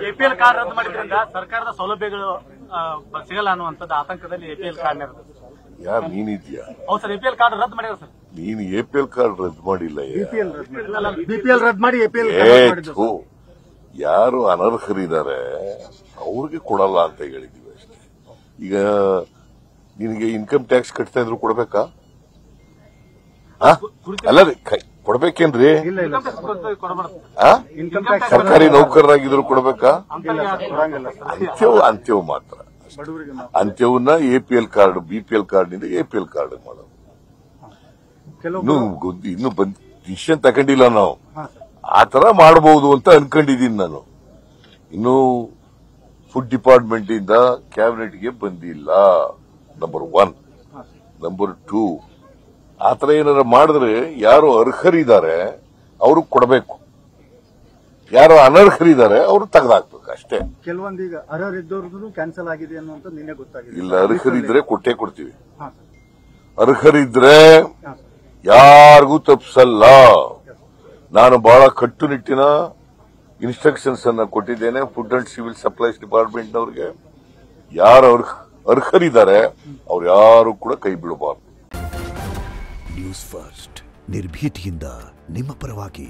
APL card ರದ್ದು ಮಾಡಿದ್ರಿಂದ ಸರ್ಕಾರದ ಸೌಲಭ್ಯಗಳು ಸಿಗಲ್ಲ ಅನ್ನುವಂಥದ್ದು ಆತಂಕದಲ್ಲಿ ಎಪಿಎಲ್ ಕಾರ್ಡ್ ಯಾರು ನೀನಿದ್ಯಾ? ಹೌದು ಸರ್, ಎಪಿಎಲ್ ಕಾರ್ಡ್ ರದ್ದು ಮಾಡಿದ್ರು ಸರ್. ನೀನು ಎಪಿಎಲ್ ಕಾರ್ಡ್ ರದ್ದು ಮಾಡಿಲ್ಲ. ಬಿಪಿಎಲ್ ರದ್ದು ಮಾಡಿ ಎಪಿಎಲ್ ಯಾರು ಅನರ್ಹರಿದ್ದಾರೆ ಅವ್ರಿಗೆ ಕೊಡಲ್ಲ ಅಂತ ಹೇಳಿದೀವಿ ಅಷ್ಟೇ. ಈಗ ನಿನಗೆ ಇನ್ಕಮ್ ಟ್ಯಾಕ್ಸ್ ಕಟ್ತಾ ಇದ್ರು ಕೊಡ್ಬೇಕಾ? ಅಲ್ಲ ಕೊಡ್ಬೇಕೇನ್ರಿ? ಸರ್ಕಾರಿ ನೌಕರರಾಗಿದ್ರು ಕೊಡ್ಬೇಕಾ? ಅಂತ್ಯವು ಮಾತ್ರ. ಅಂತ್ಯವನ್ನ ಎಪಿಎಲ್ ಕಾರ್ಡ್ ಬಿಪಿಎಲ್ ಕಾರ್ಡ್ನಿಂದ ಎಪಿಎಲ್ ಕಾರ್ಡ್ ಮಾಡೋದು. ಇನ್ನು ಡಿಸಿಷನ್ ತಗೊಂಡಿಲ್ಲ ನಾವು. ಆತರ ಮಾಡಬಹುದು ಅಂತ ಅನ್ಕೊಂಡಿದ್ದೀನಿ ನಾನು. ಇನ್ನು ಫುಡ್ ಡಿಪಾರ್ಟ್ಮೆಂಟ್ ಇಂದ ಕ್ಯಾಬಿನೆಟ್ಗೆ ಬಂದಿಲ್ಲ, ನಂಬರ್ 1. ನಂಬರ್ 2, ಆತರ ಏನಾರ ಮಾಡಿದ್ರೆ ಯಾರು ಅರ್ಹರಿದ್ದಾರೆ ಅವರು ಕೊಡಬೇಕು, ಯಾರು ಅನರ್ಹರಿದ್ದಾರೆ ಅವರು ತೆಗೆದಾಕ್ಬೇಕು ಅಷ್ಟೇ. ಕೆಲವೊಂದೀಗ ಅರ್ಹರಿದ್ದವ್ರದ್ದು ಕ್ಯಾನ್ಸಲ್ ಆಗಿದೆ ಅನ್ನುವಂತ ನಿನ್ನೆ ಗೊತ್ತಾಗಿದೆ. ಇಲ್ಲ, ಅರ್ಹರಿದ್ರೆ ಕೊಟ್ಟೇ ಕೊಡ್ತೀವಿ. ಅರ್ಹರಿದ್ರೆ ಯಾರಿಗೂ ತಪ್ಪಿಸಲ್ಲ. ನಾನು ಬಹಳ ಕಟ್ಟುನಿಟ್ಟಿನ ಇನ್ಸ್ಟ್ರಕ್ಷನ್ಸ್ ಅನ್ನ ಕೊಟ್ಟಿದ್ದೇನೆ ಫುಡ್ ಅಂಡ್ ಸಿವಿಲ್ ಸಪ್ಲೈಸ್ ಡಿಪಾರ್ಟ್ಮೆಂಟ್ನವ್ರಿಗೆ. ಯಾರು ಅರ್ಹರಿದ್ದಾರೆ ಅವ್ರು ಯಾರು ಕೂಡ ಕೈ ಬಿಡಬಾರದು. ನ್ಯೂಸ್ ಫಸ್ಟ್, ನಿರ್ಭೀತಿಯಿಂದ ನಿಮ್ಮ ಪರವಾಗಿ.